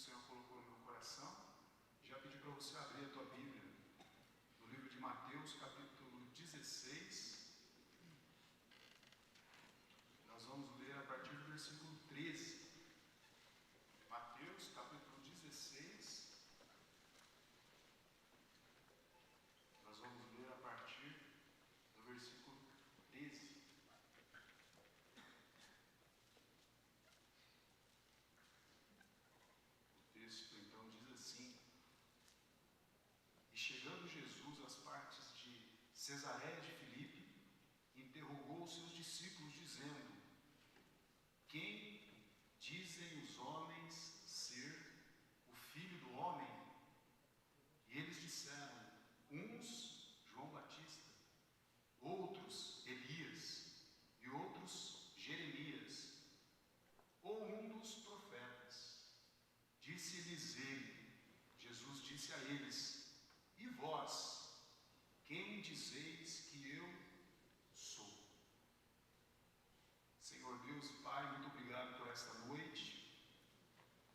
Senhor colocou no meu coração. Já pedi para você abrir a tua Bíblia no livro de Mateus, capítulo 16. Nós vamos ler a partir do versículo 13. Mateus, capítulo 16. Nós vamos ler a partir do versículo 13. O texto então diz assim: E chegando Jesus às partes de Cesareia de Filipe, interrogou os seus discípulos, dizendo: Quem dizem os homens ser o Filho do Homem? E eles disseram: uns, João Batista, outros, Elias, e outros, Jeremias, ou um dos profetas. Disse-lhes ele, Jesus disse a eles: E vós, quem dizeis que eu sou? Senhor Deus e Pai, muito obrigado por esta noite.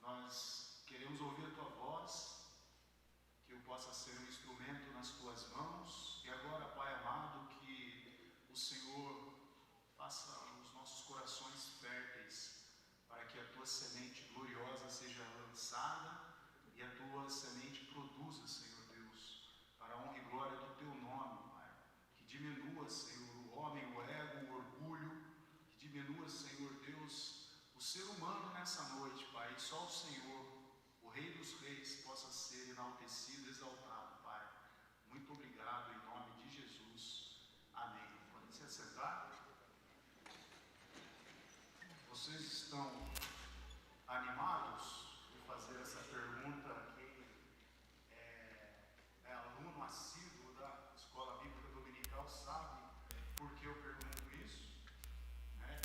Nós queremos ouvir a Tua voz, que eu possa ser um instrumento nas Tuas mãos. E agora, Pai amado, que o Senhor faça os nossos corações férteis, para que a Tua semente gloriosa seja lançada e a Tua semente produza, Senhor Deus, para a honra e glória do Teu nome, Pai. Que diminua, Senhor, o homem, o ego, o orgulho, que diminua, Senhor Deus, o ser humano nessa noite, Pai, e só o Senhor, o Rei dos Reis, possa ser enaltecido, exaltado, Pai. Muito obrigado, em nome de Jesus. Amém. Podem se assentar? Vocês estão animados de fazer essa pergunta? Quem é aluno assíduo da Escola Bíblica Dominical sabe por que eu pergunto isso.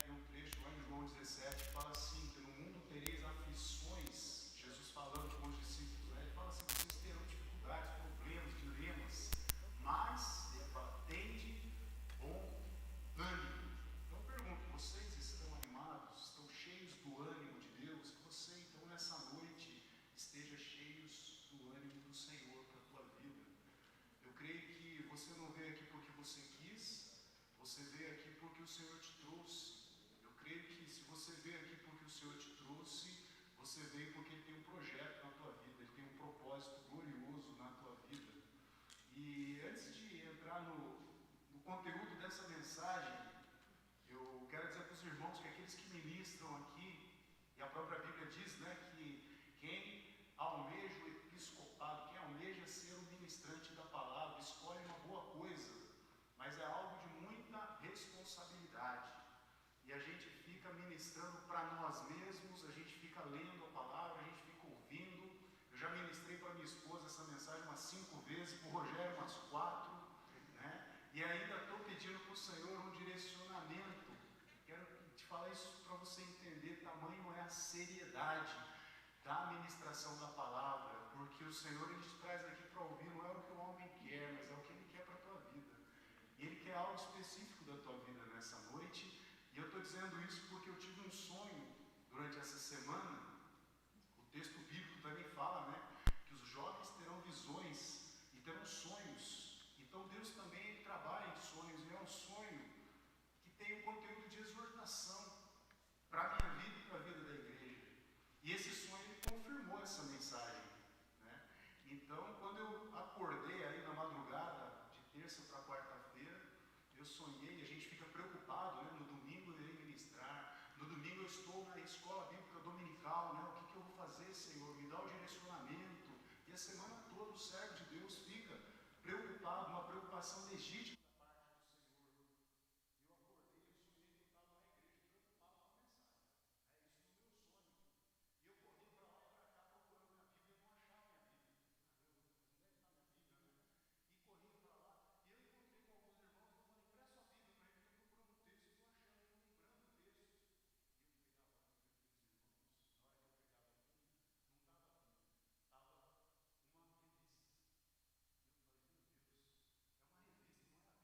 Tem um trecho lá em João 17 que fala assim, que no mundo tereis aflições. Jesus falando com os discípulos, ele fala assim: vocês terão dificuldades, problemas, dilemas, mas ele fala: tende bom ânimo. Então eu pergunto: vocês estão animados, estão cheios do ânimo de Deus? Que você então nessa noite esteja cheios do ânimo do Senhor para a tua vida. Eu creio que você não veio aqui porque você quis, você veio aqui porque o Senhor te trouxe. Eu creio que se você veio aqui porque o Senhor te trouxe, você veio porque Ele tem um projeto na tua vida, Ele tem um propósito glorioso na tua vida. E antes de entrar no conteúdo dessa mensagem, eu quero dizer para os irmãos que aqueles que ministram aqui, e a própria Bíblia diz, que quem almeja o episcopado, quem almeja ser o ministrante da palavra, escolhe uma boa coisa, mas é algo de muita responsabilidade. E a gente fica ministrando para nós mesmos, a gente fica lendo a palavra, a gente fica ouvindo. Eu já ministrei para minha esposa essa mensagem umas 5 vezes, para o Rogério umas 4, e ainda estou pedindo para o Senhor um direcionamento. Quero te falar isso para você entender, tamanho é a seriedade da ministração da palavra, porque o Senhor Ele te traz aqui para ouvir, não é o que o homem quer, mas é o que Ele quer para a tua vida. E Ele quer algo específico da tua vida nessa noite, e eu estou dizendo isso porque eu tive um sonho durante essa semana. O texto bíblico também fala, que os jovens terão visões e terão sonhos. Então Deus também Ele trabalha em sonhos, e é um sonho que tem um conteúdo de exortação para a minha vida e para a vida da igreja. E esse sonho Ele confirmou essa mensagem. Então, quando eu acordei aí na madrugada, de terça para quarta-feira, eu sonhei, a gente fica preocupado, no domingo eu irei ministrar, no domingo eu estou na escola bíblica dominical, o que eu vou fazer, Senhor? Me dá o direcionamento. E a semana toda o servo de Deus fica preocupado, uma preocupação legítima da parte do Senhor. Eu acordei, eu sonhei que eu estava na igreja preocupado com a mensagem. É isso no meu sonho. E eu corri para lá e para cá procurando minha Bíblia e não achava minha Bíblia. Onde é que está minha Bíblia, E corri para lá, e eu encontrei com alguns irmãos, eu falei: presta a Bíblia para ele, eu estou procurando o texto, estou achando, estou lembrando o texto. E eu pegava a Bíblia dos irmãos, na hora que eu pegava a Bíblia, não estava a Bíblia, estava uma revista. E eu falei: meu Deus, é uma revista, não é a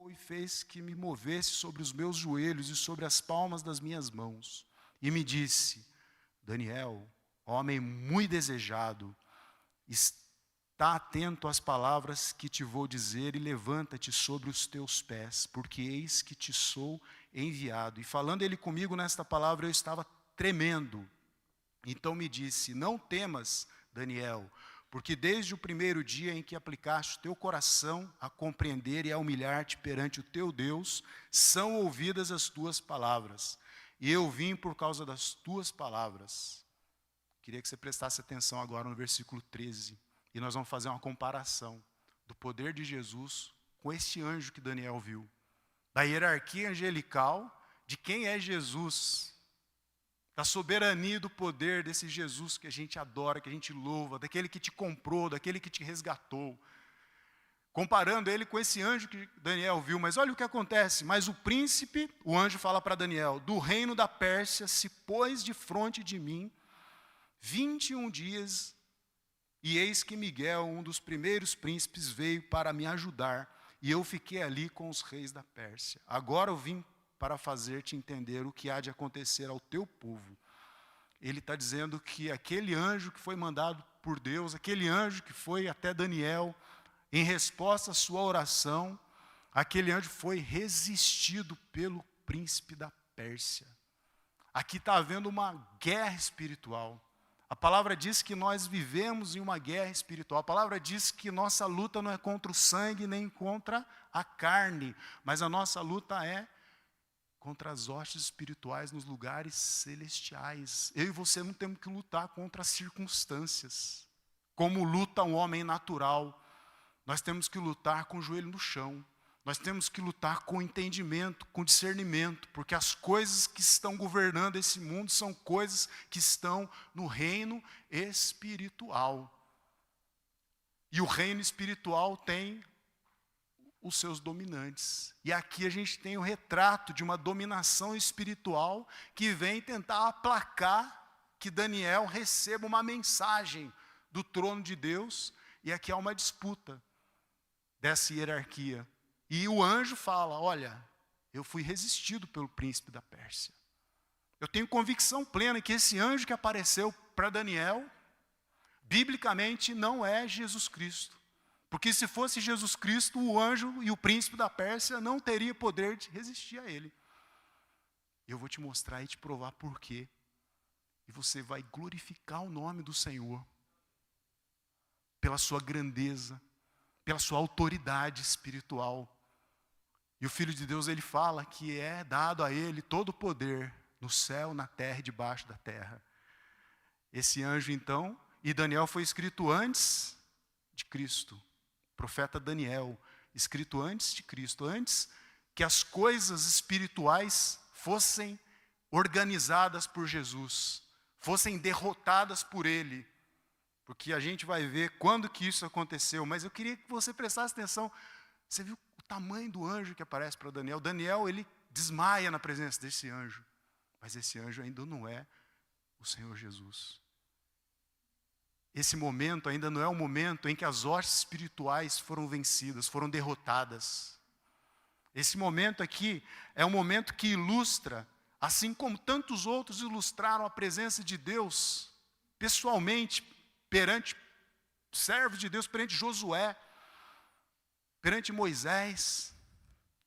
e fez que me movesse sobre os meus joelhos e sobre as palmas das minhas mãos. E me disse: Daniel, homem muito desejado, está atento às palavras que te vou dizer e levanta-te sobre os teus pés, porque eis que te sou enviado. E falando ele comigo nesta palavra, eu estava tremendo. Então me disse: não temas, Daniel, porque desde o primeiro dia em que aplicaste o teu coração a compreender e a humilhar-te perante o teu Deus, são ouvidas as tuas palavras. E eu vim por causa das tuas palavras. Queria que você prestasse atenção agora no versículo 13. E nós vamos fazer uma comparação do poder de Jesus com este anjo que Daniel viu. Da hierarquia angelical, de quem é Jesus, da soberania e do poder desse Jesus que a gente adora, que a gente louva, daquele que te comprou, daquele que te resgatou. Comparando ele com esse anjo que Daniel viu. Mas olha o que acontece. Mas o príncipe, o anjo fala para Daniel, do reino da Pérsia se pôs de frente de mim 21 dias, e eis que Miguel, um dos primeiros príncipes, veio para me ajudar, e eu fiquei ali com os reis da Pérsia. Agora eu vim para fazer-te entender o que há de acontecer ao teu povo. Ele está dizendo que aquele anjo que foi mandado por Deus, aquele anjo que foi até Daniel, em resposta à sua oração, aquele anjo foi resistido pelo príncipe da Pérsia. Aqui está havendo uma guerra espiritual. A palavra diz que nós vivemos em uma guerra espiritual. A palavra diz que nossa luta não é contra o sangue nem contra a carne, mas a nossa luta é contra as hostes espirituais nos lugares celestiais. Eu e você não temos que lutar contra as circunstâncias, como luta um homem natural. Nós temos que lutar com o joelho no chão. Nós temos que lutar com entendimento, com discernimento, porque as coisas que estão governando esse mundo são coisas que estão no reino espiritual. E o reino espiritual tem os seus dominantes. E aqui a gente tem o retrato de uma dominação espiritual que vem tentar aplacar que Daniel receba uma mensagem do trono de Deus, e aqui há uma disputa dessa hierarquia. E o anjo fala: olha, eu fui resistido pelo príncipe da Pérsia. Eu tenho convicção plena que esse anjo que apareceu para Daniel, biblicamente não é Jesus Cristo. Porque se fosse Jesus Cristo, o anjo e o príncipe da Pérsia não teria poder de resistir a ele. Eu vou te mostrar e te provar por quê. E você vai glorificar o nome do Senhor, pela sua grandeza, pela sua autoridade espiritual. E o Filho de Deus, ele fala que é dado a ele todo o poder no céu, na terra e debaixo da terra. Esse anjo então, e Daniel foi escrito antes de Cristo. Profeta Daniel, escrito antes de Cristo, antes que as coisas espirituais fossem organizadas por Jesus, fossem derrotadas por ele. Porque a gente vai ver quando que isso aconteceu, mas eu queria que você prestasse atenção. Você viu o tamanho do anjo que aparece para Daniel? Daniel, ele desmaia na presença desse anjo, mas esse anjo ainda não é o Senhor Jesus. Esse momento ainda não é o momento em que as hostes espirituais foram vencidas, foram derrotadas. Esse momento aqui é um momento que ilustra, assim como tantos outros ilustraram a presença de Deus, pessoalmente, perante servos de Deus, perante Josué, perante Moisés.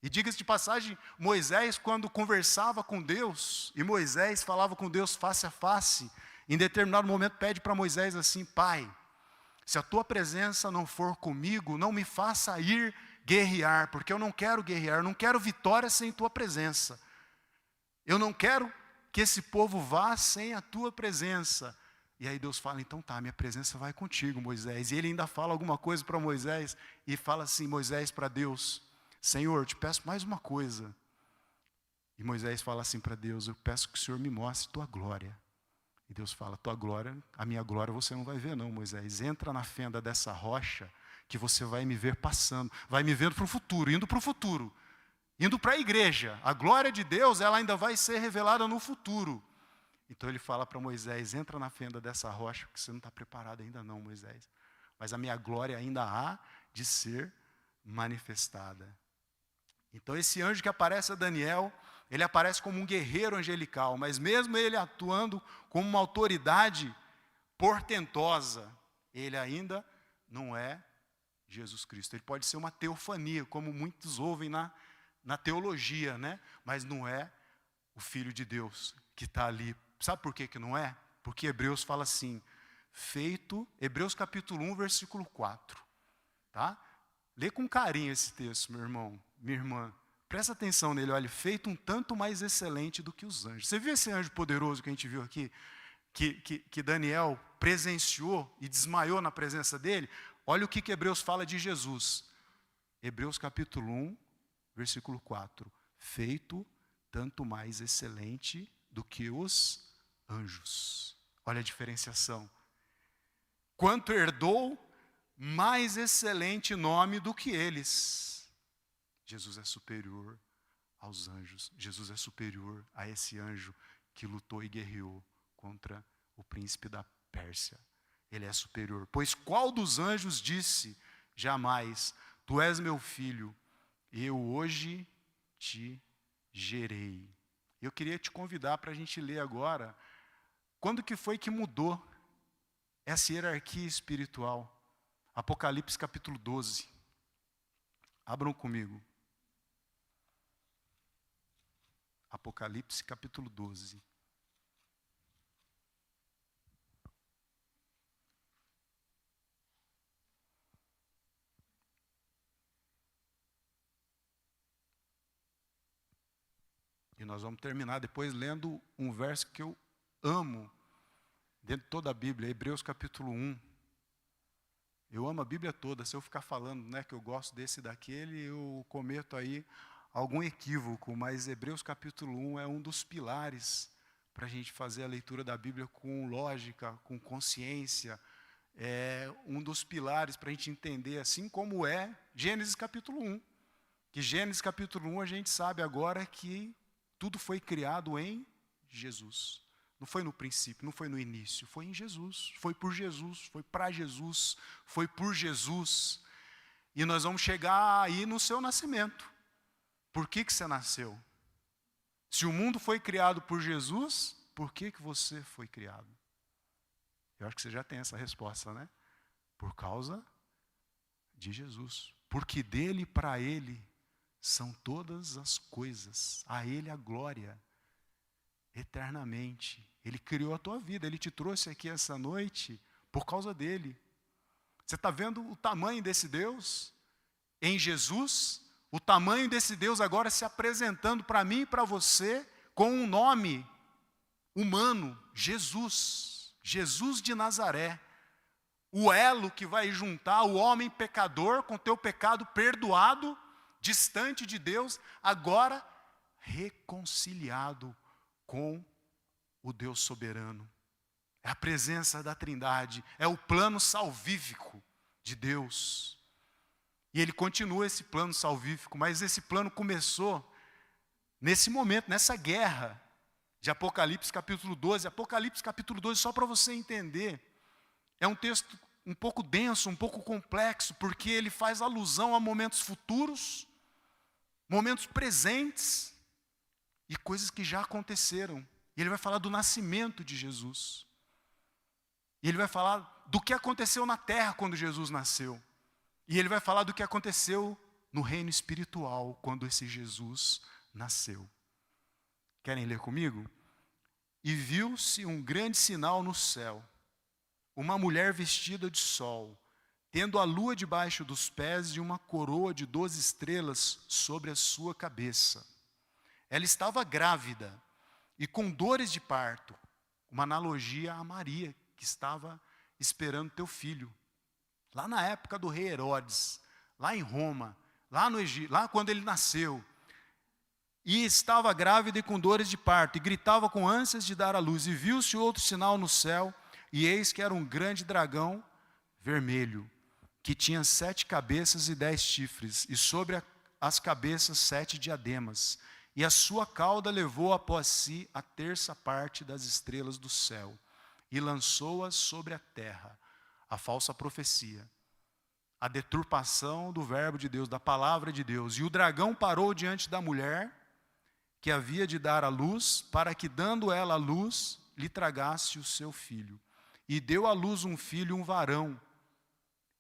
E diga-se de passagem, Moisés, quando conversava com Deus, e Moisés falava com Deus face a face, em determinado momento pede para Moisés assim: Pai, se a tua presença não for comigo, não me faça ir guerrear, porque eu não quero guerrear, eu não quero vitória sem tua presença. Eu não quero que esse povo vá sem a tua presença. E aí Deus fala: então tá, minha presença vai contigo, Moisés. E ele ainda fala alguma coisa para Moisés, e fala assim, Moisés para Deus: Senhor, te peço mais uma coisa. E Moisés fala assim para Deus: eu peço que o Senhor me mostre tua glória. E Deus fala: tua glória, a minha glória você não vai ver não, Moisés. Entra na fenda dessa rocha, que você vai me ver passando, vai me vendo para o futuro, indo para o futuro, indo para a igreja. A glória de Deus, ela ainda vai ser revelada no futuro. Então ele fala para Moisés: entra na fenda dessa rocha, porque você não está preparado ainda não, Moisés. Mas a minha glória ainda há de ser manifestada. Então esse anjo que aparece a Daniel, ele aparece como um guerreiro angelical, mas mesmo ele atuando como uma autoridade portentosa, ele ainda não é Jesus Cristo. Ele pode ser uma teofania, como muitos ouvem na teologia, né? Mas não é o Filho de Deus que está ali. Sabe por que não é? Porque Hebreus fala assim, Hebreus capítulo 1, versículo 4. Tá? Lê com carinho esse texto, meu irmão, minha irmã. Presta atenção nele, olha, feito um tanto mais excelente do que os anjos. Você viu esse anjo poderoso que a gente viu aqui? Que Daniel presenciou e desmaiou na presença dele? Olha o que Hebreus fala de Jesus. Hebreus capítulo 1, versículo 4. Feito tanto mais excelente do que os anjos. Olha a diferenciação. Quanto herdou, mais excelente nome do que eles. Jesus é superior aos anjos. Jesus é superior a esse anjo que lutou e guerreou contra o príncipe da Pérsia. Ele é superior. Pois qual dos anjos disse jamais, tu és meu filho, eu hoje te gerei. Eu queria te convidar para a gente ler agora, quando que foi que mudou essa hierarquia espiritual? Apocalipse capítulo 12. Abram comigo. Apocalipse capítulo 12. E nós vamos terminar depois lendo um verso que eu amo, dentro de toda a Bíblia, Hebreus capítulo 1. Eu amo a Bíblia toda, se eu ficar falando, né, que eu gosto desse e daquele, eu cometo aí algum equívoco, mas Hebreus capítulo 1 é um dos pilares para a gente fazer a leitura da Bíblia com lógica, com consciência, é um dos pilares para a gente entender, assim como é Gênesis capítulo 1, que Gênesis capítulo 1 a gente sabe agora que tudo foi criado em Jesus. Não foi no princípio, não foi no início, foi em Jesus. Foi por Jesus, foi para Jesus, foi por Jesus. E nós vamos chegar aí no seu nascimento. Por que você nasceu? Se o mundo foi criado por Jesus, por que você foi criado? Eu acho que você já tem essa resposta, né? Por causa de Jesus. Porque dele e para ele são todas as coisas, a Ele a glória, eternamente. Ele criou a tua vida, Ele te trouxe aqui essa noite por causa dEle. Você está vendo o tamanho desse Deus em Jesus? O tamanho desse Deus agora se apresentando para mim e para você com um nome humano, Jesus. Jesus de Nazaré. O elo que vai juntar o homem pecador com teu pecado perdoado, distante de Deus, agora reconciliado com o Deus soberano. É a presença da Trindade, é o plano salvífico de Deus. E ele continua esse plano salvífico, mas esse plano começou nesse momento, nessa guerra de Apocalipse capítulo 12. Apocalipse capítulo 12, só para você entender, é um texto um pouco denso, um pouco complexo, porque ele faz alusão a momentos futuros, momentos presentes e coisas que já aconteceram. E ele vai falar do nascimento de Jesus. E ele vai falar do que aconteceu na terra quando Jesus nasceu. E ele vai falar do que aconteceu no reino espiritual quando esse Jesus nasceu. Querem ler comigo? E viu-se um grande sinal no céu, uma mulher vestida de sol, tendo a lua debaixo dos pés e uma coroa de 12 estrelas sobre a sua cabeça. Ela estava grávida e com dores de parto, uma analogia a Maria, que estava esperando teu filho. Lá na época do rei Herodes, lá em Roma, lá no Egito, lá quando ele nasceu. E estava grávida e com dores de parto, e gritava com ânsias de dar à luz. E viu-se outro sinal no céu, e eis que era um grande dragão vermelho, que tinha 7 cabeças e 10 chifres, e sobre as cabeças 7 diademas. E a sua cauda levou após si a terça parte das estrelas do céu, e lançou-as sobre a terra, a falsa profecia, a deturpação do verbo de Deus, da palavra de Deus. E o dragão parou diante da mulher que havia de dar à luz, para que, dando ela à luz, lhe tragasse o seu filho. E deu à luz um filho, um varão,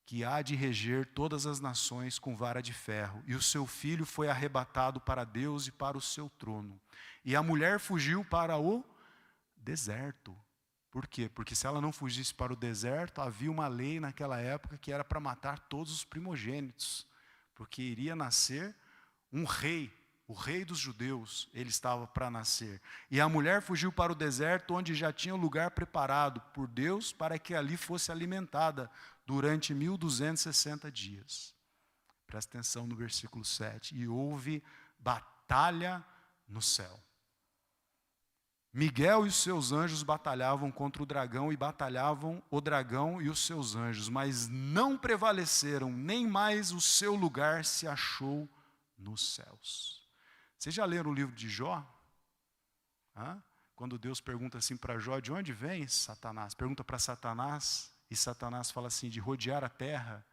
que há de reger todas as nações com vara de ferro. E o seu filho foi arrebatado para Deus e para o seu trono. E a mulher fugiu para o deserto. Por quê? Porque se ela não fugisse para o deserto, havia uma lei naquela época que era para matar todos os primogênitos. Porque iria nascer um rei, o rei dos judeus, ele estava para nascer. E a mulher fugiu para o deserto, onde já tinha um lugar preparado por Deus para que ali fosse alimentada durante 1260 dias. Presta atenção no versículo 7. E houve batalha no céu. Miguel e os seus anjos batalhavam contra o dragão, e batalhavam o dragão e os seus anjos, mas não prevaleceram, nem mais o seu lugar se achou nos céus. Vocês já leram o livro de Jó? Quando Deus pergunta assim para Jó, de onde vem Satanás? Pergunta para Satanás, e Satanás fala assim, de rodear a terra.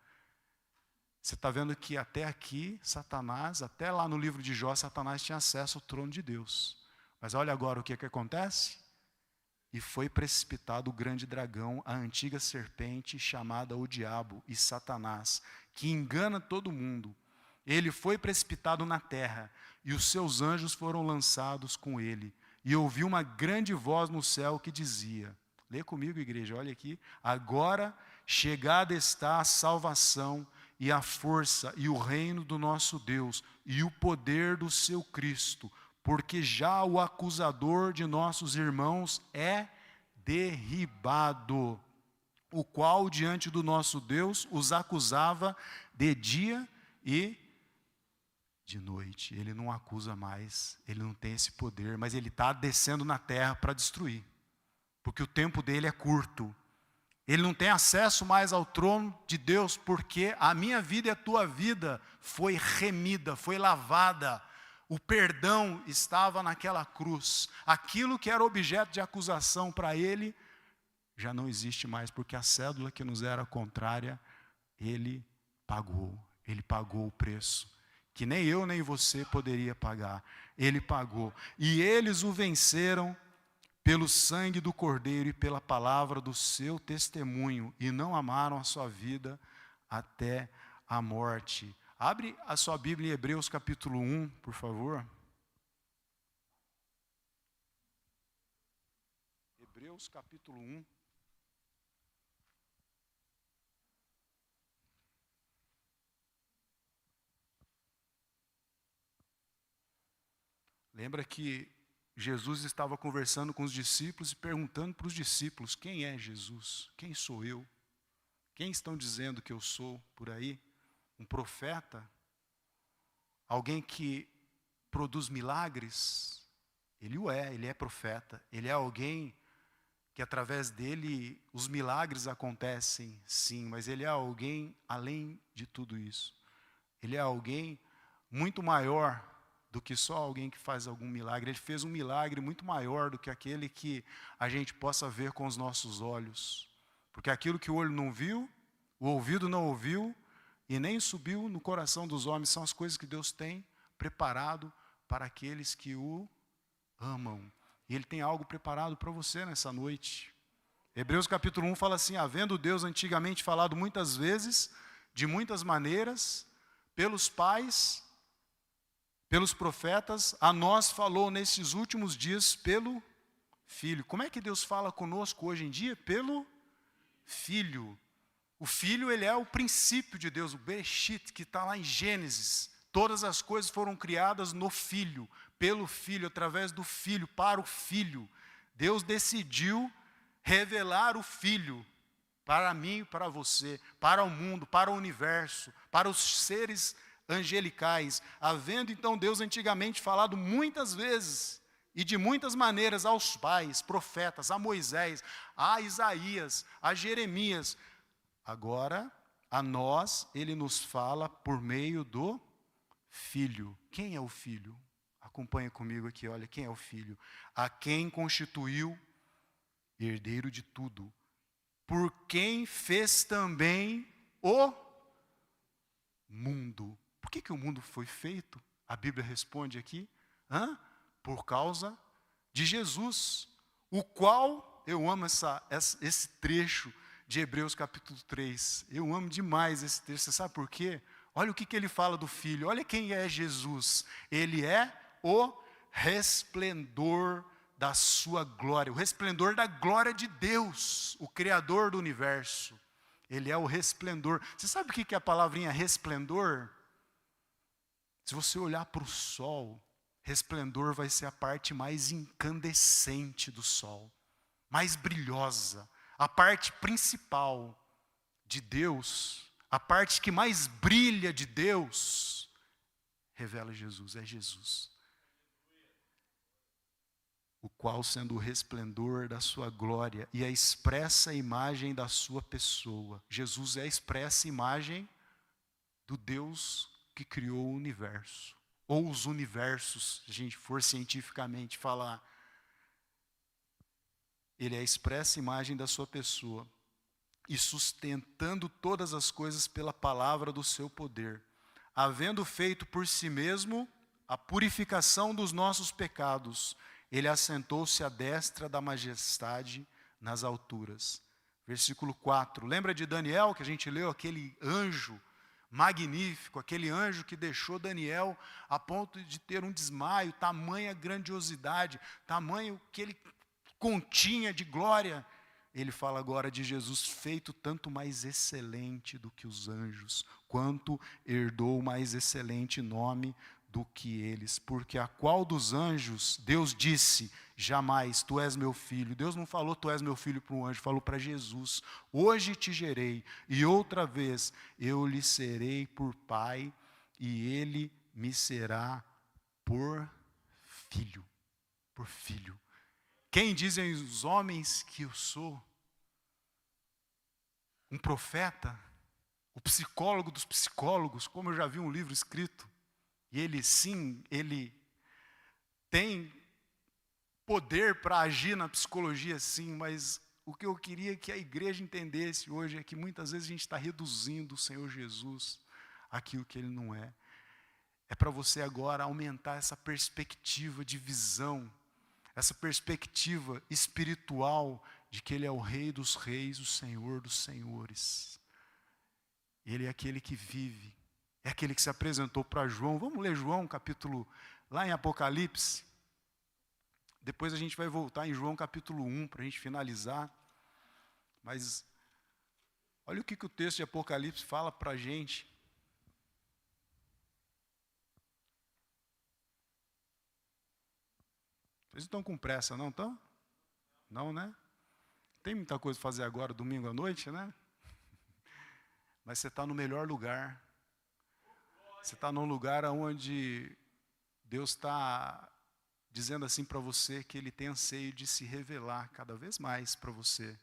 Você está vendo que até aqui, Satanás, até lá no livro de Jó, Satanás tinha acesso ao trono de Deus. Mas olha agora o que acontece. E foi precipitado o grande dragão, a antiga serpente, chamada o diabo e Satanás, que engana todo mundo. Ele foi precipitado na terra, e os seus anjos foram lançados com ele. E ouvi uma grande voz no céu que dizia, lê comigo, igreja, olha aqui, agora chegada está a salvação, e a força, e o reino do nosso Deus, e o poder do seu Cristo, porque já o acusador de nossos irmãos é derribado, o qual diante do nosso Deus os acusava de dia e de noite. Ele não acusa mais, ele não tem esse poder, mas ele está descendo na terra para destruir, porque o tempo dele é curto. Ele não tem acesso mais ao trono de Deus, porque a minha vida e a tua vida foi remida, foi lavada. O perdão estava naquela cruz. Aquilo que era objeto de acusação para ele, já não existe mais, porque a cédula que nos era contrária, ele pagou o preço, que nem eu nem você poderia pagar, ele pagou, e eles o venceram, pelo sangue do Cordeiro e pela palavra do seu testemunho, e não amaram a sua vida até a morte. Abre a sua Bíblia em Hebreus capítulo 1, por favor. Hebreus capítulo 1. Lembra que Jesus estava conversando com os discípulos e perguntando para os discípulos, quem é Jesus? Quem sou eu? Quem estão dizendo que eu sou por aí? Um profeta? Alguém que produz milagres? Ele é profeta. Ele é alguém que através dele os milagres acontecem, sim, mas ele é alguém além de tudo isso. Ele é alguém muito maior do que só alguém que faz algum milagre. Ele fez um milagre muito maior do que aquele que a gente possa ver com os nossos olhos. Porque aquilo que o olho não viu, o ouvido não ouviu, e nem subiu no coração dos homens, são as coisas que Deus tem preparado para aqueles que o amam. E Ele tem algo preparado para você nessa noite. Hebreus capítulo 1 fala assim, havendo Deus antigamente falado muitas vezes, de muitas maneiras, pelos pais, pelos profetas, a nós falou nesses últimos dias pelo Filho. Como é que Deus fala conosco hoje em dia? Pelo Filho. O Filho, ele é o princípio de Deus, o Bereshit, que está lá em Gênesis. Todas as coisas foram criadas no Filho, pelo Filho, através do Filho, para o Filho. Deus decidiu revelar o Filho para mim e para você, para o mundo, para o universo, para os seres angelicais, havendo então Deus antigamente falado muitas vezes e de muitas maneiras aos pais, profetas, a Moisés, a Isaías, a Jeremias. Agora, a nós, Ele nos fala por meio do Filho. Quem é o Filho? Acompanha comigo aqui, olha, quem é o Filho? A quem constituiu herdeiro de tudo, por quem fez também o mundo. Por que o mundo foi feito? A Bíblia responde aqui. Por causa de Jesus, o qual, eu amo esse trecho de Hebreus capítulo 3. Eu amo demais esse trecho. Você sabe por quê? Olha o que ele fala do Filho. Olha quem é Jesus. Ele é o resplendor da sua glória. O resplendor da glória de Deus, o Criador do universo. Ele é o resplendor. Você sabe o que é a palavrinha resplendor? Se você olhar para o sol, resplendor vai ser a parte mais incandescente do sol, mais brilhosa. A parte principal de Deus, a parte que mais brilha de Deus, revela Jesus, é Jesus. O qual, sendo o resplendor da sua glória e a expressa imagem da sua pessoa. Jesus é a expressa imagem do Deus que criou o universo. Ou os universos, se a gente for cientificamente falar. Ele é a expressa imagem da sua pessoa. E sustentando todas as coisas pela palavra do seu poder. Havendo feito por si mesmo a purificação dos nossos pecados, ele assentou-se à destra da majestade nas alturas. Versículo 4. Lembra de Daniel, que a gente leu, aquele anjo magnífico, aquele anjo que deixou Daniel a ponto de ter um desmaio, tamanha grandiosidade, tamanho que ele continha de glória. Ele fala agora de Jesus, feito tanto mais excelente do que os anjos, quanto herdou mais excelente nome do que eles, porque a qual dos anjos Deus disse, jamais, tu és meu filho. Deus não falou, tu és meu filho para um anjo, falou para Jesus, hoje te gerei, e outra vez eu lhe serei por pai, e ele me será por filho, por filho. Quem dizem os homens que eu sou? Um profeta, o psicólogo dos psicólogos, como eu já vi um livro escrito. E ele sim, ele tem poder para agir na psicologia sim, mas o que eu queria que a igreja entendesse hoje é que muitas vezes a gente está reduzindo o Senhor Jesus àquilo que Ele não é. É para você agora aumentar essa perspectiva de visão, essa perspectiva espiritual de que Ele é o Rei dos reis, o Senhor dos senhores. Ele é aquele que vive. É aquele que se apresentou para João. Vamos ler João, capítulo, lá em Apocalipse. Depois a gente vai voltar em João, capítulo 1, para a gente finalizar. Mas, olha o que o texto de Apocalipse fala para a gente. Vocês estão com pressa, não estão? Não, né? Tem muita coisa para fazer agora, domingo à noite, né? Mas você está no melhor lugar. Você está num lugar onde Deus está dizendo assim para você que Ele tem anseio de se revelar cada vez mais para você.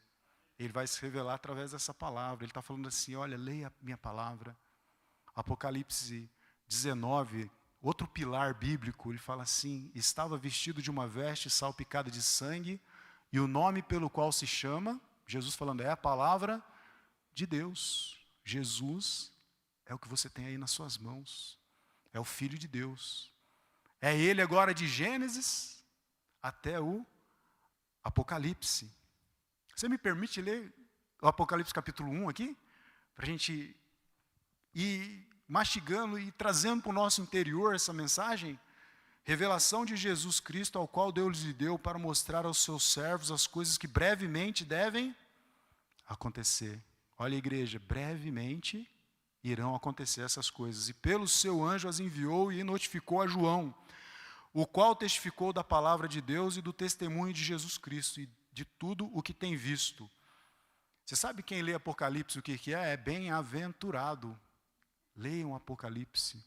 Ele vai se revelar através dessa palavra. Ele está falando assim, olha, leia a minha palavra. Apocalipse 19, outro pilar bíblico, ele fala assim, estava vestido de uma veste salpicada de sangue, e o nome pelo qual se chama, Jesus falando, é a palavra de Deus. Jesus é o que você tem aí nas suas mãos. É o Filho de Deus. É Ele agora de Gênesis até o Apocalipse. Você me permite ler o Apocalipse capítulo 1 aqui? Para a gente ir mastigando e trazendo para o nosso interior essa mensagem? Revelação de Jesus Cristo, ao qual Deus lhe deu para mostrar aos seus servos as coisas que brevemente devem acontecer. Olha, igreja, brevemente irão acontecer essas coisas. E pelo seu anjo as enviou e notificou a João, o qual testificou da palavra de Deus e do testemunho de Jesus Cristo e de tudo o que tem visto. Você sabe quem lê Apocalipse o que é? É bem-aventurado. Leiam Apocalipse.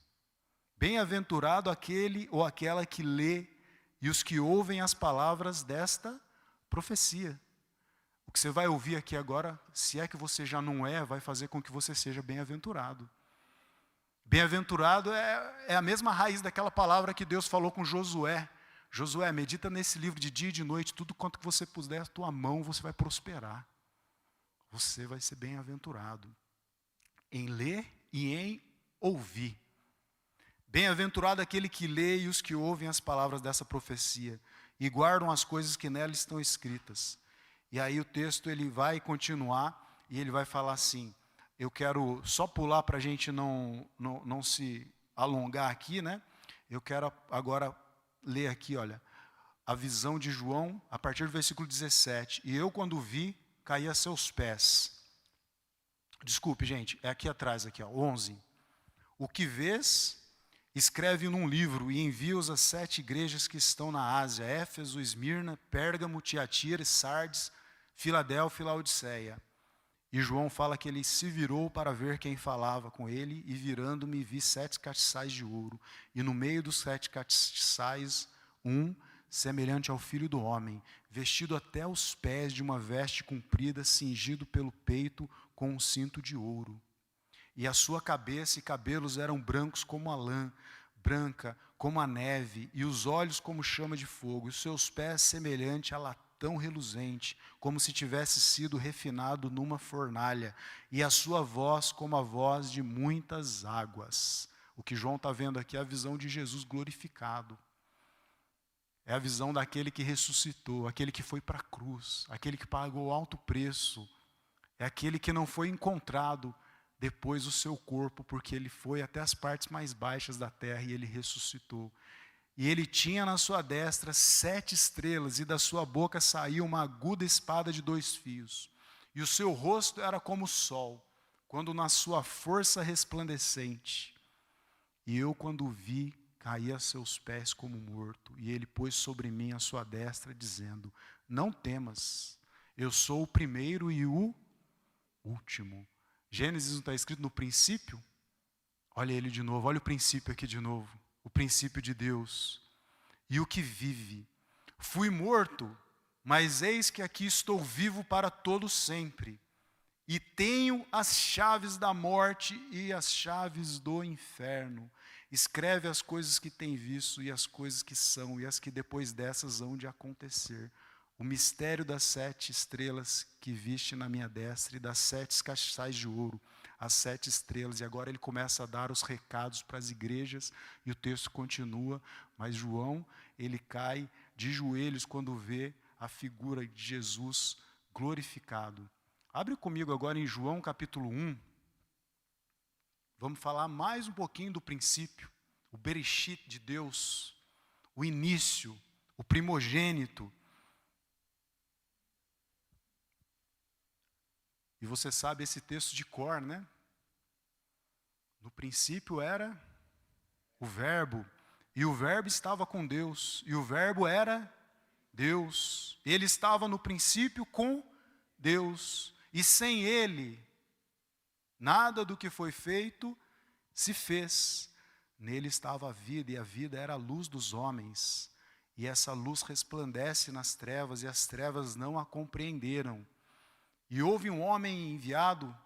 Bem-aventurado aquele ou aquela que lê e os que ouvem as palavras desta profecia. O que você vai ouvir aqui agora, se é que você já não é, vai fazer com que você seja bem-aventurado. Bem-aventurado é a mesma raiz daquela palavra que Deus falou com Josué. Josué, medita nesse livro de dia e de noite, tudo quanto que você puser a tua mão, você vai prosperar. Você vai ser bem-aventurado em ler e em ouvi. Bem-aventurado aquele que lê e os que ouvem as palavras dessa profecia e guardam as coisas que nela estão escritas. E aí o texto ele vai continuar e ele vai falar assim, eu quero só pular para a gente não se alongar aqui, né? Eu quero agora ler aqui, olha, a visão de João, a partir do versículo 17. E eu, quando vi, caí a seus pés. Desculpe, gente, é aqui atrás, aqui, ó, 11. O que vês, escreve num livro e envia-os às 7 igrejas que estão na Ásia, Éfeso, Esmirna, Pérgamo, Tiatira, Sardes, Filadélfia e Laodiceia. E João fala que ele se virou para ver quem falava com ele, e virando-me vi 7 castiçais de ouro, e no meio dos 7 castiçais, um, semelhante ao Filho do Homem, vestido até os pés de uma veste comprida, cingido pelo peito com um cinto de ouro. E a sua cabeça e cabelos eram brancos como a lã, branca como a neve, e os olhos como chama de fogo, e os seus pés semelhante a latão reluzente, como se tivesse sido refinado numa fornalha, e a sua voz como a voz de muitas águas. O que João está vendo aqui é a visão de Jesus glorificado. É a visão daquele que ressuscitou, aquele que foi para a cruz, aquele que pagou alto preço, é aquele que não foi encontrado depois o seu corpo, porque ele foi até as partes mais baixas da terra e ele ressuscitou. E ele tinha na sua destra 7 estrelas, e da sua boca saía uma aguda espada de 2 fios. E o seu rosto era como o sol, quando na sua força resplandecente. E eu, quando o vi, caí a seus pés como morto. E ele pôs sobre mim a sua destra, dizendo, não temas, eu sou o primeiro e o último. Gênesis não está escrito no princípio? Olha ele de novo, olha o princípio aqui de novo. O princípio de Deus. E o que vive. Fui morto, mas eis que aqui estou vivo para todo sempre. E tenho as chaves da morte e as chaves do inferno. Escreve as coisas que tem visto e as coisas que são e as que depois dessas hão de acontecer. O mistério das 7 estrelas que viste na minha destra e das 7 castiçais de ouro, as 7 estrelas. E agora ele começa a dar os recados para as igrejas e o texto continua. Mas João, ele cai de joelhos quando vê a figura de Jesus glorificado. Abre comigo agora em João capítulo 1. Vamos falar mais um pouquinho do princípio, o Bereshit de Deus, o início, o primogênito. E você sabe esse texto de cor, né? No princípio era o Verbo, e o Verbo estava com Deus, e o Verbo era Deus. Ele estava no princípio com Deus, e sem Ele, nada do que foi feito se fez. Nele estava a vida, e a vida era a luz dos homens. E essa luz resplandece nas trevas, e as trevas não a compreenderam. E houve um homem enviado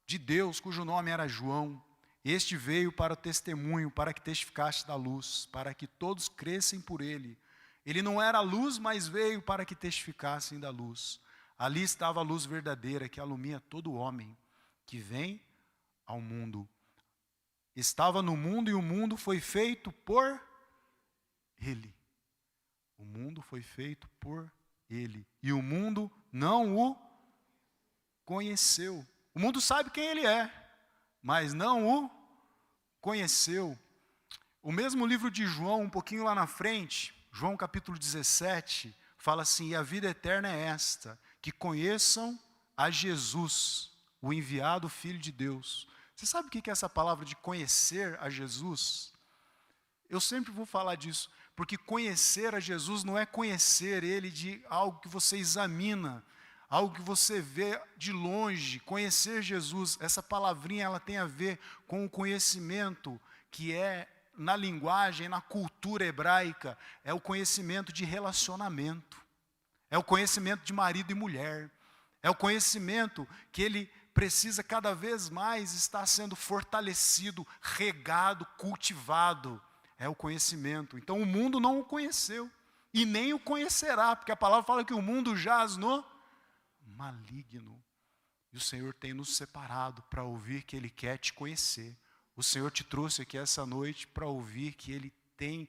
de Deus, cujo nome era João. Este veio para o testemunho, para que testificasse da luz, para que todos crescem por ele. Ele não era a luz, mas veio para que testificassem da luz. Ali estava a luz verdadeira, que alumia todo homem que vem ao mundo. Estava no mundo e o mundo foi feito por ele. O mundo foi feito por ele. E o mundo não o conheceu. O mundo sabe quem ele é, mas não o conheceu. O mesmo livro de João, um pouquinho lá na frente, João capítulo 17, fala assim, e a vida eterna é esta, que conheçam a Jesus, o enviado Filho de Deus. Você sabe o que é essa palavra de conhecer a Jesus? Eu sempre vou falar disso, porque conhecer a Jesus não é conhecer Ele de algo que você examina, algo que você vê de longe. Conhecer Jesus, essa palavrinha, ela tem a ver com o conhecimento que é, na linguagem, na cultura hebraica, é o conhecimento de relacionamento, é o conhecimento de marido e mulher, é o conhecimento que ele precisa cada vez mais estar sendo fortalecido, regado, cultivado, é o conhecimento. Então o mundo não o conheceu, e nem o conhecerá, porque a palavra fala que o mundo jaz no maligno. E o Senhor tem nos separado para ouvir que Ele quer te conhecer. O Senhor te trouxe aqui essa noite para ouvir que Ele tem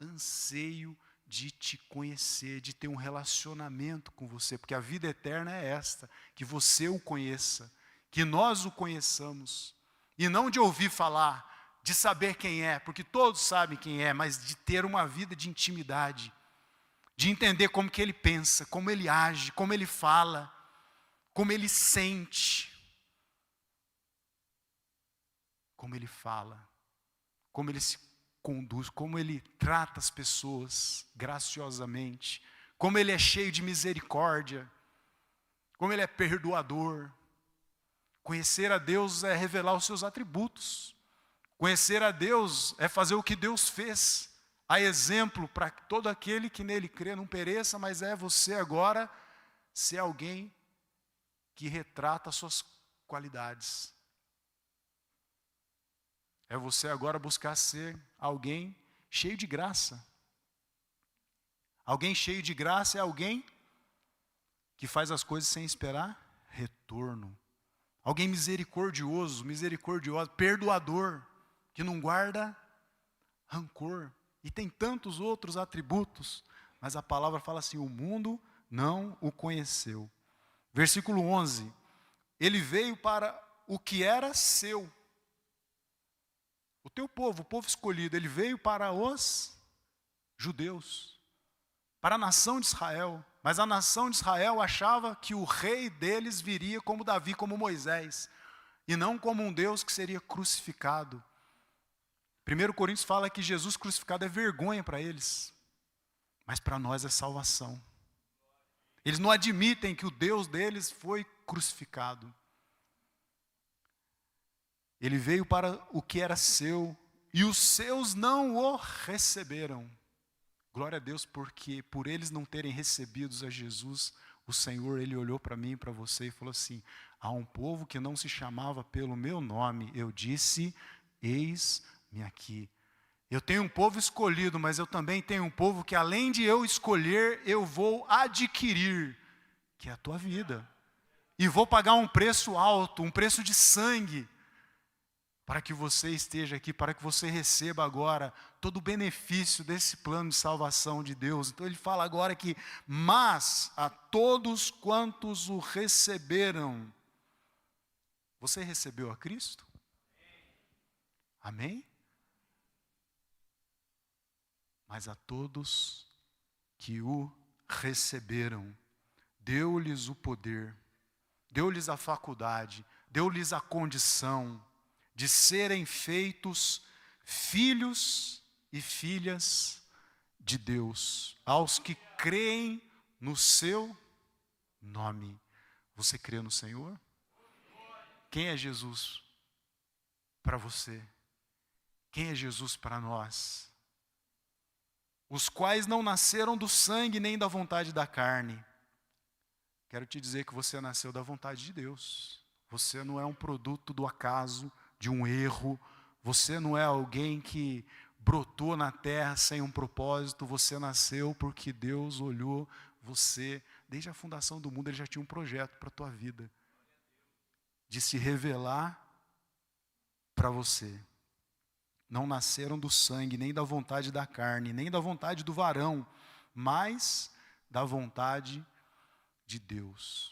anseio de te conhecer, de ter um relacionamento com você, porque a vida eterna é esta, que você o conheça, que nós o conheçamos, e não de ouvir falar, de saber quem é, porque todos sabem quem é, mas de ter uma vida de intimidade, de entender como que Ele pensa, como Ele age, como Ele fala, como Ele sente, como Ele fala, como Ele se conduz, como Ele trata as pessoas graciosamente, como Ele é cheio de misericórdia, como Ele é perdoador. Conhecer a Deus é revelar os seus atributos. Conhecer a Deus é fazer o que Deus fez, a exemplo para todo aquele que nele crê não pereça, mas é você agora ser alguém que retrata as suas qualidades. É você agora buscar ser alguém cheio de graça. Alguém cheio de graça é alguém que faz as coisas sem esperar retorno. Alguém misericordioso, perdoador, que não guarda rancor. E tem tantos outros atributos, mas a palavra fala assim, o mundo não o conheceu. Versículo 11, ele veio para o que era seu. O teu povo, o povo escolhido, ele veio para os judeus, para a nação de Israel. Mas a nação de Israel achava que o rei deles viria como Davi, como Moisés, e não como um Deus que seria crucificado. 1 Coríntios fala que Jesus crucificado é vergonha para eles, mas para nós é salvação. Eles não admitem que o Deus deles foi crucificado. Ele veio para o que era seu, e os seus não o receberam. Glória a Deus, porque por eles não terem recebido a Jesus, o Senhor, Ele olhou para mim e para você e falou assim, há um povo que não se chamava pelo meu nome, eu disse, eis-me aqui. Eu tenho um povo escolhido, mas eu também tenho um povo que além de eu escolher, eu vou adquirir, que é a tua vida. E vou pagar um preço alto, um preço de sangue, para que você esteja aqui, para que você receba agora todo o benefício desse plano de salvação de Deus. Então ele fala agora que, mas a todos quantos o receberam, você recebeu a Cristo? Amém? Mas a todos que o receberam, deu-lhes o poder, deu-lhes a faculdade, deu-lhes a condição de serem feitos filhos e filhas de Deus, aos que creem no seu nome. Você crê no Senhor? Quem é Jesus para você? Quem é Jesus para nós? Os quais não nasceram do sangue nem da vontade da carne. Quero te dizer que você nasceu da vontade de Deus. Você não é um produto do acaso, de um erro. Você não é alguém que brotou na terra sem um propósito. Você nasceu porque Deus olhou você. Desde a fundação do mundo, Ele já tinha um projeto para a tua vida. De se revelar para você. Não nasceram do sangue, nem da vontade da carne, nem da vontade do varão, mas da vontade de Deus.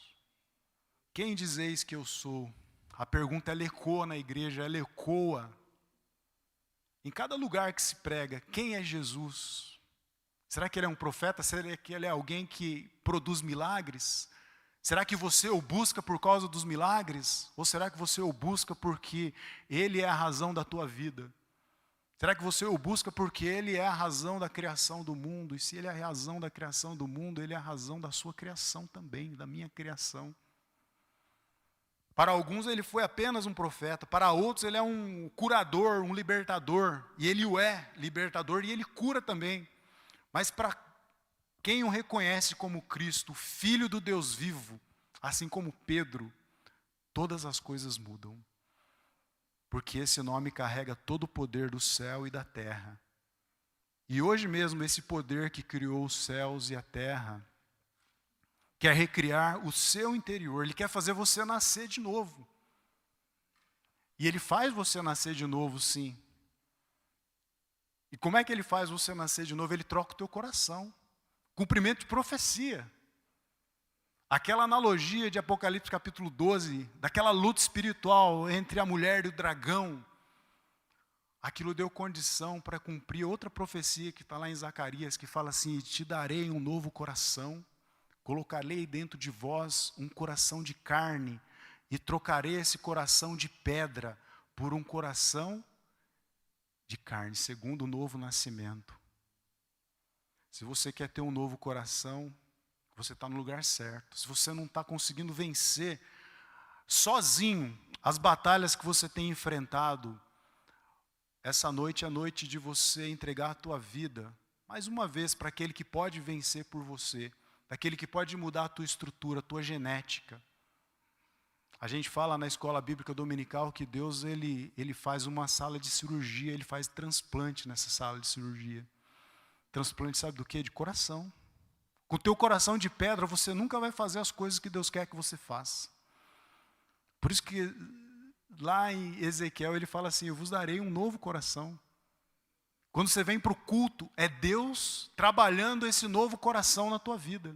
Quem dizeis que eu sou? A pergunta ela ecoa na igreja, ela ecoa. Em cada lugar que se prega, quem é Jesus? Será que Ele é um profeta? Será que Ele é alguém que produz milagres? Será que você o busca por causa dos milagres? Ou será que você o busca porque Ele é a razão da tua vida? Será que você o busca porque Ele é a razão da criação do mundo? E se Ele é a razão da criação do mundo, Ele é a razão da sua criação também, da minha criação. Para alguns Ele foi apenas um profeta, para outros Ele é um curador, um libertador. E Ele o é, libertador, e Ele cura também. Mas para quem o reconhece como Cristo, Filho do Deus vivo, assim como Pedro, todas as coisas mudam. Porque esse nome carrega todo o poder do céu e da terra. E hoje mesmo esse poder que criou os céus e a terra, quer recriar o seu interior, Ele quer fazer você nascer de novo. E Ele faz você nascer de novo, sim. E como é que Ele faz você nascer de novo? Ele troca o teu coração. Cumprimento de profecia. Aquela analogia de Apocalipse capítulo 12, daquela luta espiritual entre a mulher e o dragão, aquilo deu condição para cumprir outra profecia que está lá em Zacarias, que fala assim: te darei um novo coração, colocarei dentro de vós um coração de carne, e trocarei esse coração de pedra por um coração de carne, segundo o novo nascimento. Se você quer ter um novo coração, você está no lugar certo. Se você não está conseguindo vencer sozinho as batalhas que você tem enfrentado, essa noite é a noite de você entregar a tua vida, mais uma vez, para aquele que pode vencer por você, daquele que pode mudar a tua estrutura, a tua genética. A gente fala na escola bíblica dominical que Deus ele faz uma sala de cirurgia, Ele faz transplante nessa sala de cirurgia. Transplante sabe do quê? De coração. Com o teu coração de pedra, você nunca vai fazer as coisas que Deus quer que você faça. Por isso que lá em Ezequiel ele fala assim: eu vos darei um novo coração. Quando você vem para o culto, é Deus trabalhando esse novo coração na tua vida.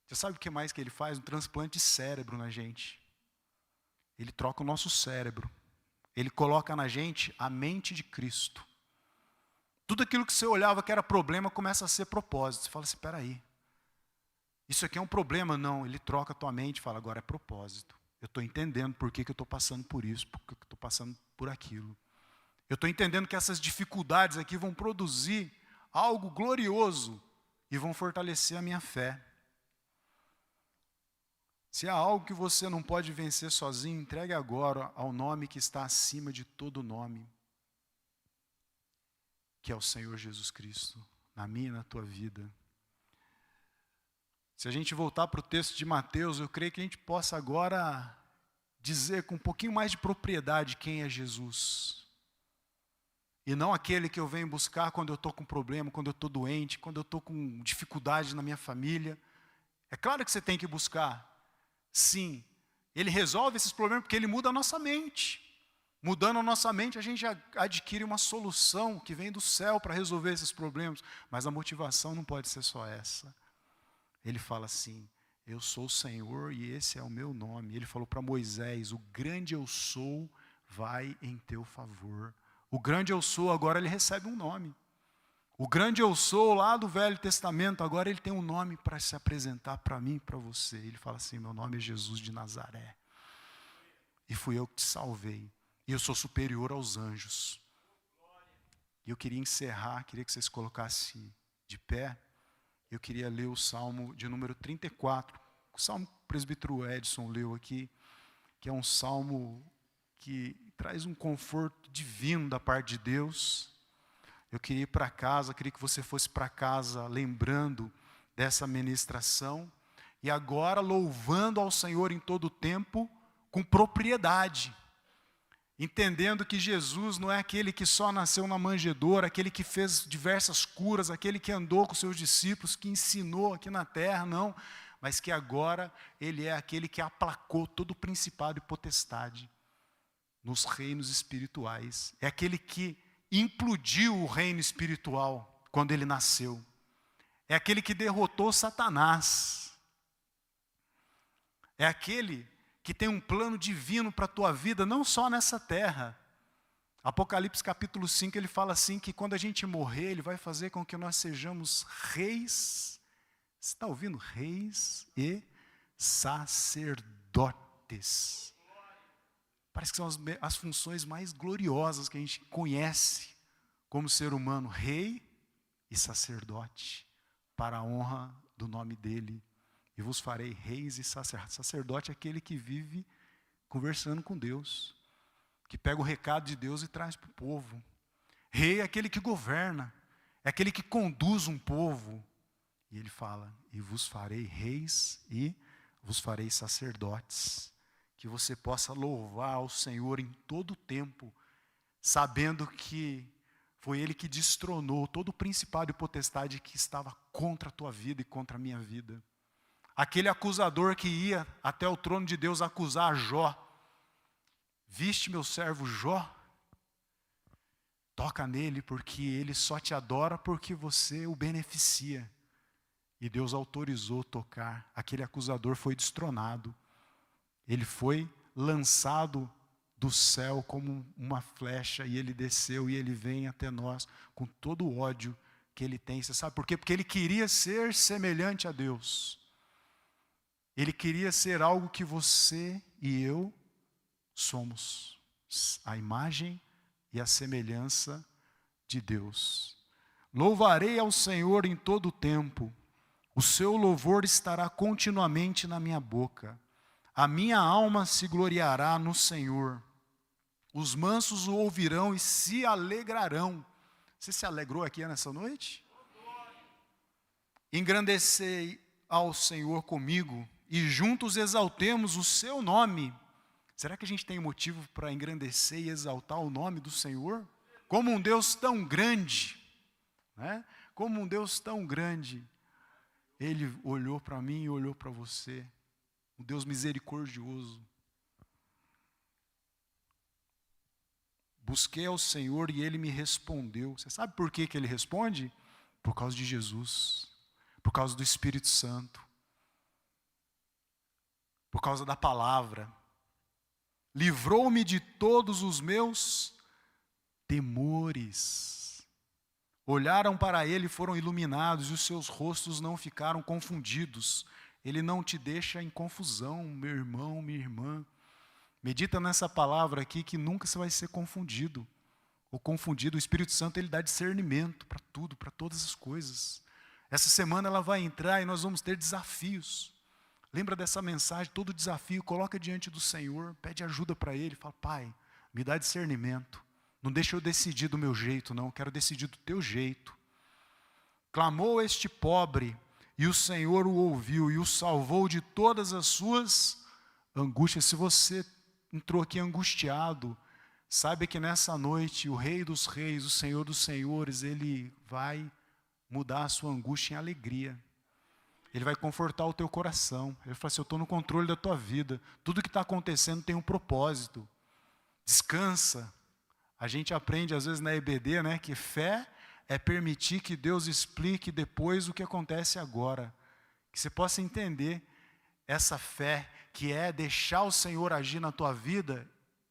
Você sabe o que mais que Ele faz? Um transplante de cérebro na gente. Ele troca o nosso cérebro. Ele coloca na gente a mente de Cristo. Tudo aquilo que você olhava que era problema começa a ser propósito. Você fala assim: espera aí, isso aqui é um problema? Não, Ele troca a tua mente e fala: agora é propósito. Eu estou entendendo por que eu estou passando por isso, por que eu estou passando por aquilo. Eu estou entendendo que essas dificuldades aqui vão produzir algo glorioso e vão fortalecer a minha fé. Se há algo que você não pode vencer sozinho, entregue agora ao nome que está acima de todo nome, que é o Senhor Jesus Cristo, na minha e na tua vida. Se a gente voltar para o texto de Mateus, eu creio que a gente possa agora dizer com um pouquinho mais de propriedade quem é Jesus. E não aquele que eu venho buscar quando eu estou com problema, quando eu estou doente, quando eu estou com dificuldade na minha família. É claro que você tem que buscar. Sim, Ele resolve esses problemas porque Ele muda a nossa mente. Mudando a nossa mente, a gente adquire uma solução que vem do céu para resolver esses problemas. Mas a motivação não pode ser só essa. Ele fala assim: eu sou o Senhor e esse é o meu nome. Ele falou para Moisés: o grande eu sou vai em teu favor. O grande eu sou agora ele recebe um nome. O grande eu sou lá do Velho Testamento, agora ele tem um nome para se apresentar para mim e para você. Ele fala assim: meu nome é Jesus de Nazaré. E fui eu que te salvei. E eu sou superior aos anjos. E eu queria encerrar, queria que vocês colocassem de pé. Eu queria ler o Salmo de número 34. O Salmo que o presbítero Edson leu aqui, que é um salmo que traz um conforto divino da parte de Deus. Eu queria ir para casa, queria que você fosse para casa lembrando dessa ministração. E agora louvando ao Senhor em todo o tempo, com propriedade. Entendendo que Jesus não é aquele que só nasceu na manjedoura, aquele que fez diversas curas, aquele que andou com seus discípulos, que ensinou aqui na terra, não. Mas que agora Ele é aquele que aplacou todo o principado e potestade nos reinos espirituais. É aquele que implodiu o reino espiritual quando Ele nasceu. É aquele que derrotou Satanás. É aquele que tem um plano divino para a tua vida, não só nessa terra. Apocalipse capítulo 5, ele fala assim, que quando a gente morrer, Ele vai fazer com que nós sejamos reis, você está ouvindo? Reis e sacerdotes. Parece que são as funções mais gloriosas que a gente conhece como ser humano, rei e sacerdote, para a honra do nome dEle. E vos farei reis e sacerdotes. Sacerdote é aquele que vive conversando com Deus, que pega o recado de Deus e traz para o povo. Rei é aquele que governa, é aquele que conduz um povo. E ele fala: e vos farei reis e vos farei sacerdotes. Que você possa louvar ao Senhor em todo o tempo, sabendo que foi Ele que destronou todo o principado e potestade que estava contra a tua vida e contra a minha vida. Aquele acusador que ia até o trono de Deus acusar Jó, Viste meu servo Jó? Toca nele, porque ele só te adora porque você o beneficia. E Deus autorizou tocar. Aquele acusador foi destronado. Ele foi lançado do céu como uma flecha, e ele desceu e ele vem até nós com todo o ódio que ele tem. Você sabe por quê? Porque ele queria ser semelhante a Deus. Ele queria ser algo que você e eu somos. A imagem e a semelhança de Deus. Louvarei ao Senhor em todo o tempo. O seu louvor estará continuamente na minha boca. A minha alma se gloriará no Senhor. Os mansos o ouvirão e se alegrarão. Você se alegrou aqui nessa noite? Engrandecei ao Senhor comigo e juntos exaltemos o seu nome. Será que a gente tem motivo para engrandecer e exaltar o nome do Senhor? Como um Deus tão grande, né? Como um Deus tão grande, Ele olhou para mim e olhou para você. Um Deus misericordioso. Busquei ao Senhor e Ele me respondeu. Você sabe por que Ele responde? Por causa de Jesus, por causa do Espírito Santo, por causa da palavra. Livrou-me de todos os meus temores. Olharam para Ele e foram iluminados, e os seus rostos não ficaram confundidos. Ele não te deixa em confusão, meu irmão, minha irmã. Medita nessa palavra aqui, que nunca você vai ser confundido. Ou confundido. O Espírito Santo, ele dá discernimento para tudo, para todas as coisas. Essa semana ela vai entrar e nós vamos ter desafios. Lembra dessa mensagem? Todo desafio, coloca diante do Senhor, pede ajuda para Ele, fala: Pai, me dá discernimento. Não deixa eu decidir do meu jeito, não, eu quero decidir do teu jeito. Clamou este pobre, e o Senhor o ouviu e o salvou de todas as suas angústias. Se você entrou aqui angustiado, saiba que nessa noite o Rei dos Reis, o Senhor dos Senhores, Ele vai mudar a sua angústia em alegria. Ele vai confortar o teu coração. Ele fala assim: eu estou no controle da tua vida. Tudo que está acontecendo tem um propósito. Descansa. A gente aprende às vezes na EBD, né, que fé é permitir que Deus explique depois o que acontece agora. Que você possa entender essa fé, que é deixar o Senhor agir na tua vida,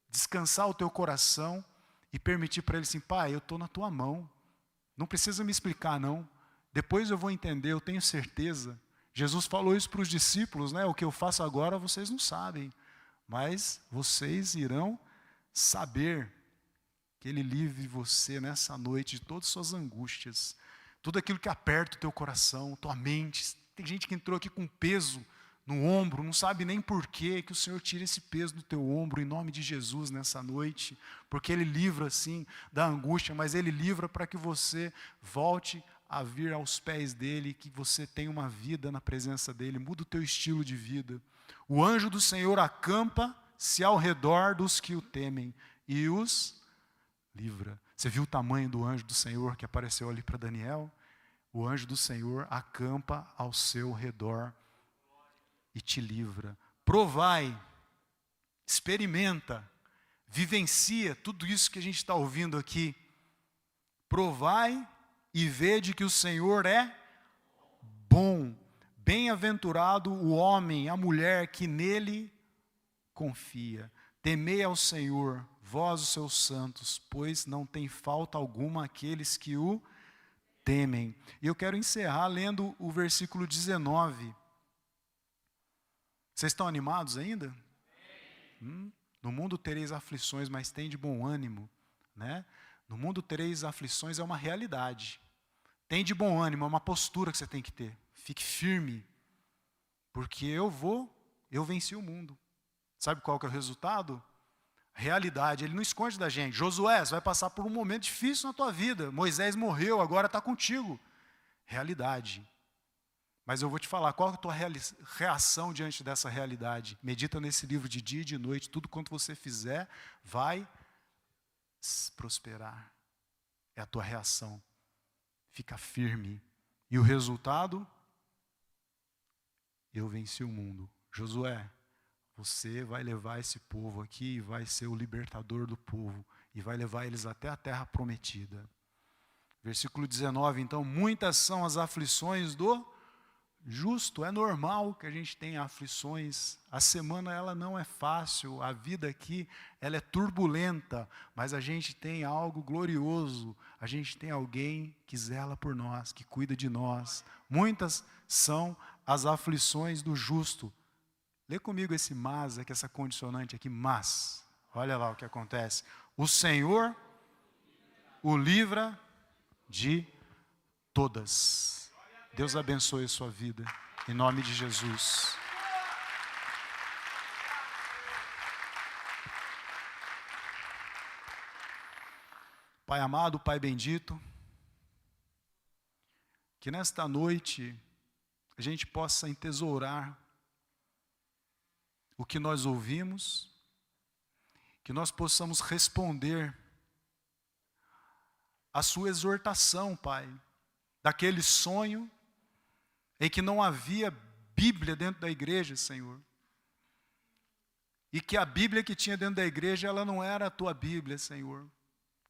descansar o teu coração e permitir para Ele assim: Pai, eu estou na tua mão. Não precisa me explicar, não. Depois eu vou entender, eu tenho certeza. Jesus falou isso para os discípulos, né? O que eu faço agora vocês não sabem, mas vocês irão saber. Que Ele livre você nessa noite de todas as suas angústias, tudo aquilo que aperta o teu coração, tua mente. Tem gente que entrou aqui com peso no ombro, não sabe nem porquê, que o Senhor tire esse peso do teu ombro, em nome de Jesus, nessa noite, porque Ele livra, sim, da angústia, mas Ele livra para que você volte a vir aos pés dEle, que você tenha uma vida na presença dEle, muda o teu estilo de vida. O anjo do Senhor acampa-se ao redor dos que o temem, e os livra. Você viu o tamanho do anjo do Senhor que apareceu ali para Daniel? O anjo do Senhor acampa ao seu redor e te livra. Provai, experimenta, vivencia tudo isso que a gente está ouvindo aqui. Provai e vede que o Senhor é bom. Bem-aventurado o homem, a mulher que nele confia. Temei ao Senhor, vós os seus santos, pois não tem falta alguma aqueles que o temem. E eu quero encerrar lendo o versículo 19. Vocês estão animados ainda? No mundo tereis aflições, mas tem de bom ânimo, né? No mundo tereis aflições é uma realidade. Tem de bom ânimo, é uma postura que você tem que ter. Fique firme, porque eu venci o mundo. Sabe qual que é o resultado? Realidade, Ele não esconde da gente. Josué, você vai passar por um momento difícil na tua vida. Moisés morreu, agora está contigo. Realidade. Mas eu vou te falar, qual é a tua reação diante dessa realidade? Medita nesse livro de dia e de noite, tudo quanto você fizer vai prosperar. É a tua reação. Fica firme. E o resultado? Eu venci o mundo. Josué, Você vai levar esse povo aqui e vai ser o libertador do povo e vai levar eles até a terra prometida. Versículo 19, então, muitas são as aflições do justo. É normal que a gente tenha aflições. A semana ela não é fácil, a vida aqui ela é turbulenta, mas a gente tem algo glorioso. A gente tem alguém que zela por nós, que cuida de nós. Muitas são as aflições do justo. Lê comigo esse mas, aqui, essa condicionante aqui, mas. Olha lá o que acontece. O Senhor o livra de todas. Deus abençoe a sua vida, em nome de Jesus. Pai amado, Pai bendito, que nesta noite a gente possa entesourar o que nós ouvimos, que nós possamos responder a sua exortação, Pai, daquele sonho em que não havia Bíblia dentro da igreja, Senhor. E que a Bíblia que tinha dentro da igreja, ela não era a tua Bíblia, Senhor.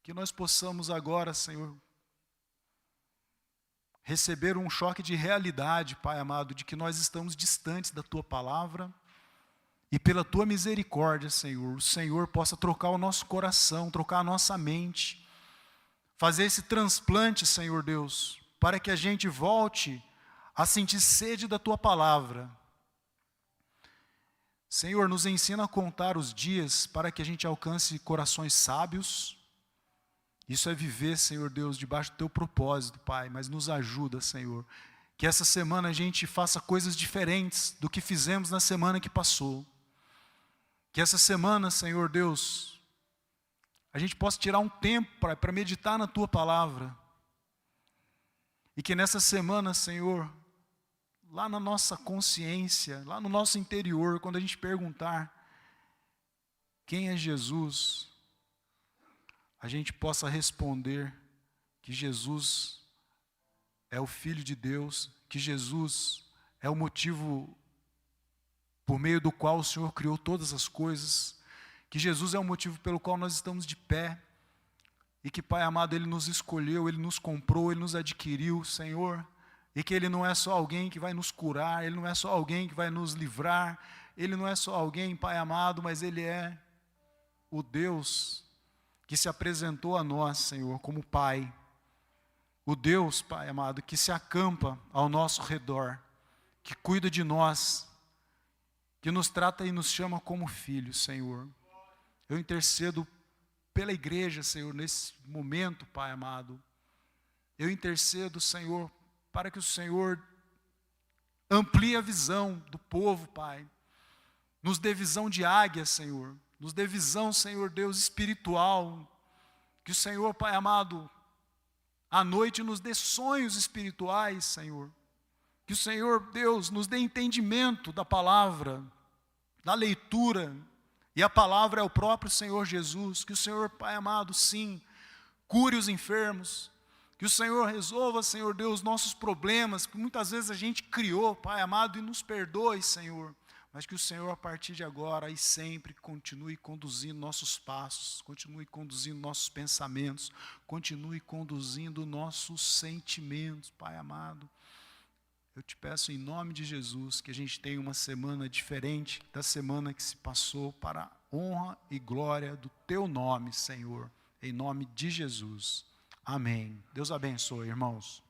Que nós possamos agora, Senhor, receber um choque de realidade, Pai amado, de que nós estamos distantes da tua palavra. E pela tua misericórdia, Senhor, o Senhor possa trocar o nosso coração, trocar a nossa mente, fazer esse transplante, Senhor Deus, para que a gente volte a sentir sede da tua palavra. Senhor, nos ensina a contar os dias para que a gente alcance corações sábios. Isso é viver, Senhor Deus, debaixo do teu propósito, Pai, mas nos ajuda, Senhor, que essa semana a gente faça coisas diferentes do que fizemos na semana que passou. Que essa semana, Senhor Deus, a gente possa tirar um tempo para meditar na tua palavra. E que nessa semana, Senhor, lá na nossa consciência, lá no nosso interior, quando a gente perguntar quem é Jesus, a gente possa responder que Jesus é o Filho de Deus, que Jesus é o motivo por meio do qual o Senhor criou todas as coisas, que Jesus é o motivo pelo qual nós estamos de pé, e que, Pai amado, Ele nos escolheu, Ele nos comprou, Ele nos adquiriu, Senhor, e que Ele não é só alguém que vai nos curar, Ele não é só alguém que vai nos livrar, Ele não é só alguém, Pai amado, mas Ele é o Deus que se apresentou a nós, Senhor, como Pai, o Deus, Pai amado, que se acampa ao nosso redor, que cuida de nós, que nos trata e nos chama como filhos, Senhor. Eu intercedo pela igreja, Senhor, nesse momento, Pai amado. Eu intercedo, Senhor, para que o Senhor amplie a visão do povo, Pai. Nos dê visão de águia, Senhor. Nos dê visão, Senhor Deus, espiritual. Que o Senhor, Pai amado, à noite nos dê sonhos espirituais, Senhor. Que o Senhor, Deus, nos dê entendimento da palavra, da leitura, e a palavra é o próprio Senhor Jesus. Que o Senhor, Pai amado, sim, cure os enfermos, que o Senhor resolva, Senhor Deus, nossos problemas, que muitas vezes a gente criou, Pai amado, e nos perdoe, Senhor, mas que o Senhor, a partir de agora e sempre, continue conduzindo nossos passos, continue conduzindo nossos pensamentos, continue conduzindo nossos sentimentos, Pai amado. Eu te peço em nome de Jesus que a gente tenha uma semana diferente da semana que se passou, para a honra e glória do teu nome, Senhor, em nome de Jesus. Amém. Deus abençoe, irmãos.